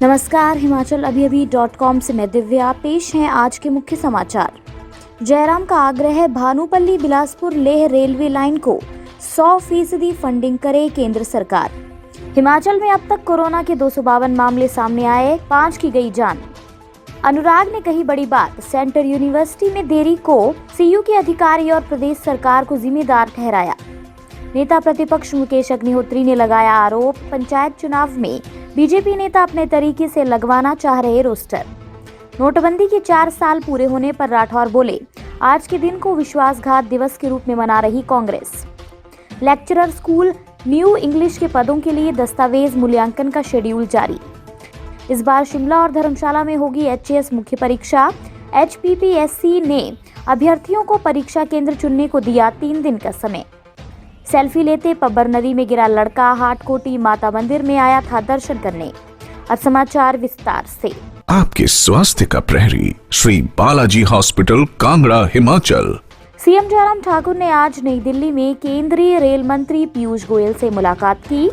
नमस्कार, हिमाचल अभी से मैं दिव्या। पेश हैं आज के मुख्य समाचार। जयराम का आग्रह है, भानुपल्ली बिलासपुर लेह रेलवे लाइन को 100% फंडिंग करे केंद्र सरकार। हिमाचल में अब तक कोरोना के 252 मामले सामने आए, 5 की गई जान। अनुराग ने कही बड़ी बात, सेंट्रल यूनिवर्सिटी में देरी को सीयू के अधिकारी और प्रदेश सरकार को जिम्मेदार ठहराया। नेता प्रतिपक्ष मुकेश अग्निहोत्री ने लगाया आरोप, पंचायत चुनाव में बीजेपी नेता अपने तरीके से लगवाना चाह रहे रोस्टर। नोटबंदी के 4 साल पूरे होने पर राठौर बोले, आज के दिन को विश्वासघात दिवस के रूप में मना रही Congress. Lecturer school new English के पदों के लिए दस्तावेज मूल्यांकन का शेड्यूल जारी। इस बार शिमला और धर्मशाला में होगी एचएएस मुख्य परीक्षा। एचपीपीएससी ने अभ्यर्थियों को परीक्षा केंद्र चुनने को दिया 3 दिन का समय। सेल्फी लेते पब्बर नदी में गिरा लड़का, हाटकोटी माता मंदिर में आया था दर्शन करने। अब समाचार विस्तार से। आपके स्वास्थ्य का प्रहरी श्री बालाजी हॉस्पिटल, कांगड़ा, हिमाचल। सीएम जयराम ठाकुर ने आज नई दिल्ली में केंद्रीय रेल मंत्री पीयूष गोयल से मुलाकात की।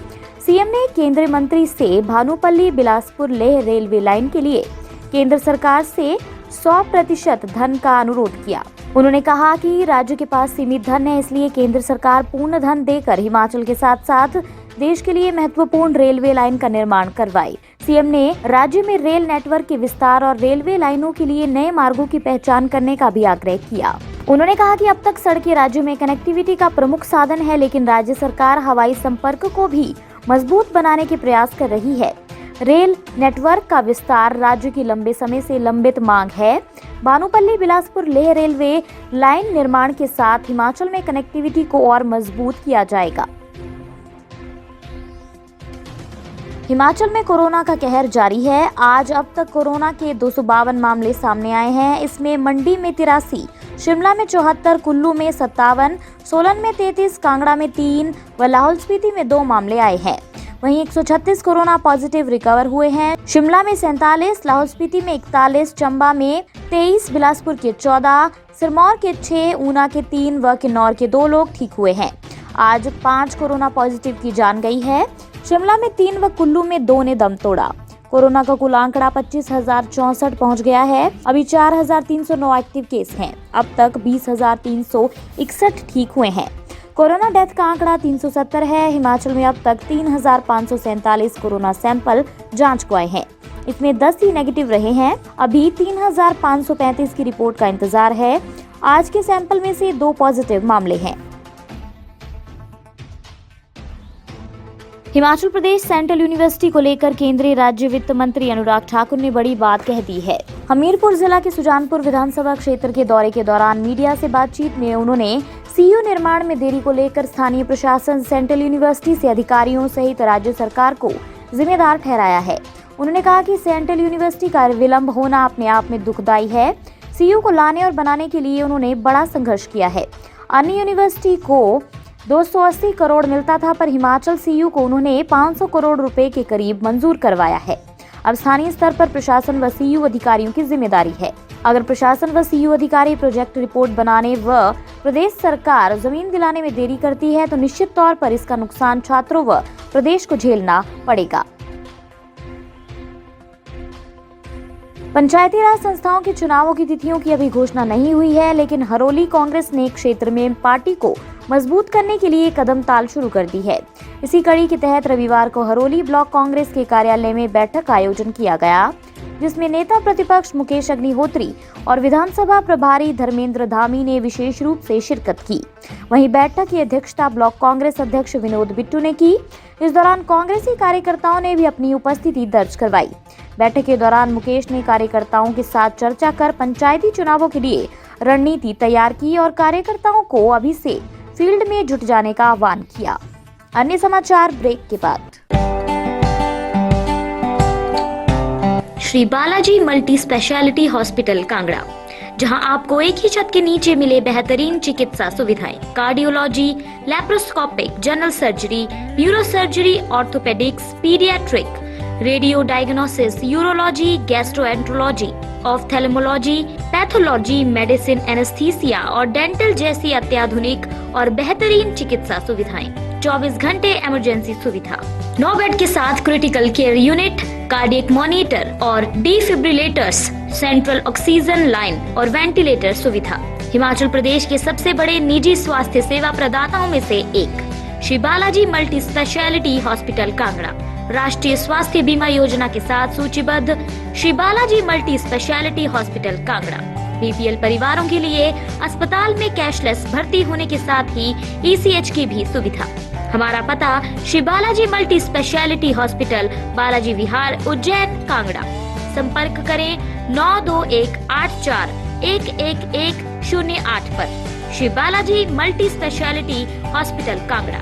सीएम ने केंद्रीय मंत्री से भानुपल्ली बिलासपुर लेह रेलवे लाइन के लिए केंद्र सरकार से 100% धन का अनुरोध किया। उन्होंने कहा कि राज्य के पास सीमित धन है, इसलिए केंद्र सरकार पूर्ण धन देकर हिमाचल के साथ साथ देश के लिए महत्वपूर्ण रेलवे लाइन का निर्माण करवाई। सीएम ने राज्य में रेल नेटवर्क के विस्तार और रेलवे लाइनों के लिए नए मार्गों की पहचान करने का भी आग्रह किया। उन्होंने कहा कि अब तक सड़कें राज्य में कनेक्टिविटी का प्रमुख साधन है, लेकिन राज्य सरकार हवाई संपर्क को भी मजबूत बनाने के प्रयास कर रही है। रेल नेटवर्क का विस्तार राज्य की लंबे समय से लंबित मांग है। भानुपल्ली बिलासपुर लेह रेलवे लाइन निर्माण के साथ हिमाचल में कनेक्टिविटी को और मजबूत किया जाएगा। हिमाचल में कोरोना का कहर जारी है। आज अब तक कोरोना के 252 मामले सामने आए हैं। इसमें मंडी में 83, शिमला में 74, कुल्लू में 57, सोलन में 33, कांगड़ा में 3 व लाहौल स्पीति में 2 मामले आए हैं। वहीं 136 कोरोना पॉजिटिव रिकवर हुए हैं। शिमला में 47, लाहौल स्पीति में 41, चंबा में 23, बिलासपुर के 14, सिरमौर के 6, ऊना के 3 व किन्नौर के 2 लोग ठीक हुए हैं। आज 5 कोरोना पॉजिटिव की जान गई है। शिमला में 3 व कुल्लू में 2 ने दम तोड़ा। कोरोना का कुल आंकड़ा 25,064 पहुंच गया है। अभी 4,309 एक्टिव केस हैं। अब तक 20,361 ठीक हुए हैं। कोरोना डेथ का आंकड़ा 370 है। हिमाचल में अब तक 3,547 कोरोना सैंपल जांच को आए हैं। इसमें 10 ही नेगेटिव रहे हैं। अभी 3,535 की रिपोर्ट का इंतजार है। आज के सैंपल में से 2 पॉजिटिव मामले हैं। हिमाचल प्रदेश सेंट्रल यूनिवर्सिटी को लेकर केंद्रीय राज्य वित्त मंत्री अनुराग ठाकुर ने बड़ी बात कह दी है। हमीरपुर जिला के सुजानपुर विधानसभा क्षेत्र के दौरे के दौरान मीडिया से बातचीत में उन्होंने सीयू निर्माण में देरी को लेकर स्थानीय प्रशासन, सेंट्रल यूनिवर्सिटी से अधिकारियों सहित राज्य सरकार को जिम्मेदार ठहराया है। उन्होंने कहा कि सेंट्रल यूनिवर्सिटी का विलंब होना अपने आप में दुखदायी है। सीयू को लाने और बनाने के लिए उन्होंने बड़ा संघर्ष किया है। अन्य यूनिवर्सिटी को 280 करोड़ मिलता था, पर हिमाचल सीयू को उन्होंने 500 करोड़ रुपए के करीब मंजूर करवाया है। अब स्थानीय स्तर पर प्रशासन व सीयू अधिकारियों की जिम्मेदारी है। अगर प्रशासन व सीयू अधिकारी प्रोजेक्ट रिपोर्ट बनाने व प्रदेश सरकार जमीन दिलाने में देरी करती है तो निश्चित तौर पर इसका नुकसान छात्रों व प्रदेश को झेलना पड़ेगा। पंचायती राज संस्थाओं के चुनावों की तिथियों की अभी घोषणा नहीं हुई है, लेकिन हरोली कांग्रेस ने क्षेत्र में पार्टी को मजबूत करने के लिए कदम ताल शुरू कर दी है। इसी कड़ी के तहत रविवार को हरोली ब्लॉक कांग्रेस के कार्यालय में बैठक का आयोजन किया गया, जिसमें नेता प्रतिपक्ष मुकेश अग्निहोत्री और विधानसभा प्रभारी धर्मेंद्र धामी ने विशेष रूप से शिरकत की। वहीं बैठक की अध्यक्षता ब्लॉक कांग्रेस अध्यक्ष विनोद बिट्टू ने की। इस दौरान कांग्रेसी कार्यकर्ताओं ने भी अपनी उपस्थिति दर्ज करवाई। बैठक के दौरान मुकेश ने कार्यकर्ताओं के साथ चर्चा कर पंचायती चुनावों के लिए रणनीति तैयार की और कार्यकर्ताओं को अभी से फील्ड में जुट जाने का आह्वान किया। अन्य समाचार ब्रेक के बाद। Shri Balaji multi speciality hospital, Kangra, जहां आपको एक ही छत के नीचे मिले बेहतरीन चिकित्सा सुविधाएं, cardiology, laparoscopic, general surgery, neuro surgery, orthopaedics, paediatric, radio diagnosis, urology, gastroenterology, ophthalmology, pathology, medicine, anaesthesia और डेंटल जैसी अत्याधुनिक और बेहतरीन चिकित्सा सुविधाएं, 24 घंटे इमरजेंसी सुविधा, 9 बेड के साथ critical care unit, cardiac monitor और डिफिब्रिलेटर्स, सेंट्रल ऑक्सीजन लाइन और वेंटिलेटर सुविधा। हिमाचल प्रदेश के सबसे बड़े निजी स्वास्थ्य सेवा प्रदाताओं में से एक Shri Balaji multi speciality hospital Kangra राष्ट्रीय स्वास्थ्य बीमा योजना के साथ सूचीबद्ध Shri Balaji multi speciality hospital Kangra BPL परिवारों के लिए अस्पताल में कैशलेस भर्ती होने के साथ ही ईसीएच की भी सुविधा। हमारा पता Shri Balaji multi speciality hospital, Balaji Vihar, Ujjain, Kangra. संपर्क करें 9218411108 पर। Shri Balaji multi speciality hospital Kangra.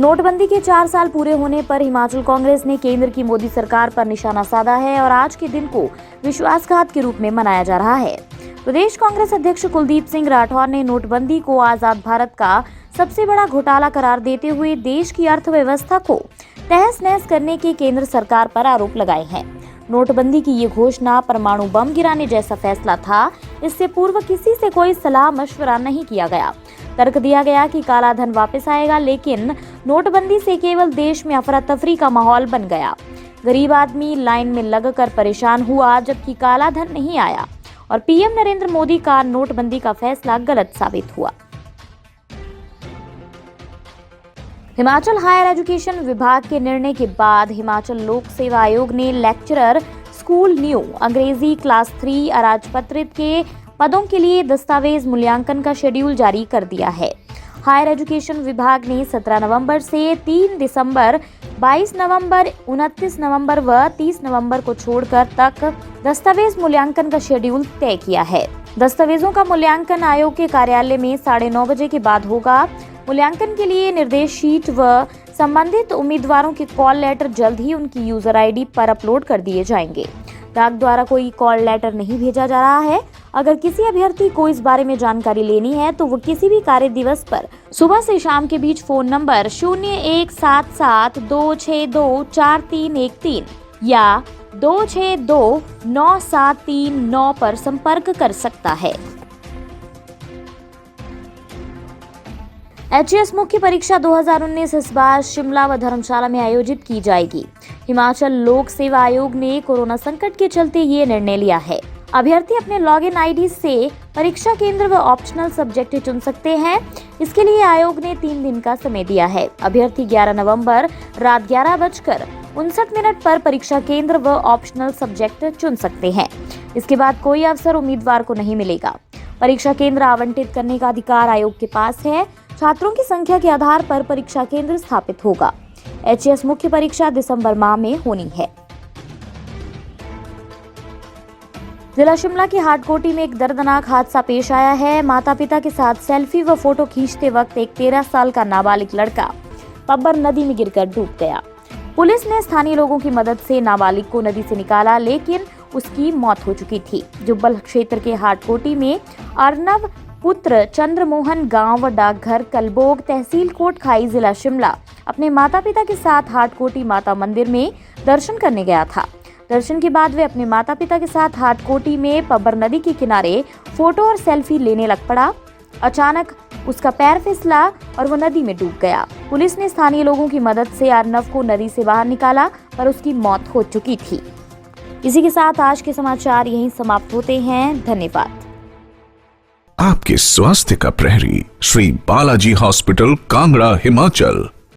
नोटबंदी के 4 साल पूरे होने पर हिमाचल कांग्रेस ने केंद्र की मोदी सरकार पर निशाना साधा है और आज के दिन को विश्वासघात के रूप में मनाया जा रहा है। प्रदेश कांग्रेस अध्यक्ष कुलदीप सिंह राठौर ने नोटबंदी को आजाद भारत का सबसे बड़ा घोटाला करार देते हुए देश की अर्थव्यवस्था को तहस नहस करने के केंद्र सरकार पर आरोप लगाए हैं। नोटबंदी की ये घोषणा परमाणु बम गिराने जैसा फैसला था। इससे पूर्व किसी से कोई सलाह मशवरा नहीं किया गया। तर्क दिया गया कि काला धन वापस आएगा, लेकिन नोटबंदी से केवल देश में अफरा तफरी का माहौल बन गया। गरीब आदमी लाइन में लगकर परेशान हुआ, जबकि काला धन नहीं आया और पीएम नरेंद्र मोदी का नोटबंदी का फैसला गलत साबित हुआ। हिमाचल हायर एजुकेशन विभाग के निर्णय के बाद हिमाचल लोक सेवा आयोग ने लेक्चरर, स्कूल न्यू, अंग्रेजी क्लास 3 अराजपत्रित के पदों के लिए दस्तावेज मूल्यांकन का शेड्यूल जारी कर दिया है। हायर एजुकेशन विभाग ने 17 नवंबर से 3 दिसंबर, 22 नवंबर, 29 नवंबर व 30 नवंबर को छोड़कर तक दस्तावेज मूल्यांकन का शेड्यूल तय किया है। दस्तावेजों का मूल्यांकन आयोग के कार्यालय में 9:30 बजे के बाद होगा। मूल्यांकन के लिए निर्देश शीट व संबंधित उम्मीदवारों के कॉल लेटर जल्द ही उनकी यूजर आईडी पर अपलोड कर दिए जाएंगे। डाक द्वारा कोई कॉल लेटर नहीं भेजा जा रहा है। अगर किसी अभ्यर्थी को इस बारे में जानकारी लेनी है तो वो किसी भी कार्य दिवस पर सुबह से शाम के बीच फोन नंबर 0177262431 या 26299739 पर संपर्क कर सकता है। एचएस मुख्य परीक्षा 2019 इस बार शिमला व धर्मशाला में आयोजित की जाएगी। हिमाचल लोक सेवा आयोग ने कोरोना संकट के चलते ये निर्णय लिया है। अभ्यर्थी अपने लॉगिन आईडी से परीक्षा केंद्र व ऑप्शनल सब्जेक्ट चुन सकते हैं। इसके लिए आयोग ने 3 दिन का समय दिया है। अभ्यर्थी 11 नवंबर रात 11:59 पर परीक्षा केंद्र व ऑप्शनल सब्जेक्ट चुन सकते हैं। इसके बाद कोई अवसर उम्मीदवार को नहीं मिलेगा। परीक्षा केंद्र आवंटित करने का अधिकार आयोग के पास है। छात्रों की संख्या के आधार पर परीक्षा केंद्र स्थापित होगा। एचएस मुख्य परीक्षा दिसंबर माह में होनी है। जिला शिमला की हाटकोटी में एक दर्दनाक हादसा पेश आया है। माता पिता के साथ सेल्फी व फोटो खींचते वक्त एक 13 साल का नाबालिग लड़का पब्बर नदी में गिरकर डूब गया। पुलिस ने स्थानीय लोगों की मदद से नाबालिग को नदी से निकाला, लेकिन उसकी मौत हो चुकी थी। जुब्बल क्षेत्र के हाटकोटी में अर्नव पुत्र चंद्रमोहन गांव डाकघर कलबोग, तहसील कोटखाई, जिला शिमला अपने माता पिता के साथ हाटकोटी माता मंदिर में दर्शन करने गया था। दर्शन के बाद वे अपने माता पिता के साथ हाटकोटी में पब्बर नदी के किनारे फोटो और सेल्फी लेने लग पड़ा। अचानक उसका पैर फिसला और वो नदी में डूब गया। पुलिस ने स्थानीय लोगों की मदद से अर्नव को नदी से बाहर निकाला, पर उसकी मौत हो चुकी थी। इसी के साथ आज के समाचार यहीं समाप्त होते हैं। धन्यवाद। आपके स्वास्थ्य का प्रहरी, श्री बालाजी हॉस्पिटल, कांगड़ा, हिमाचल।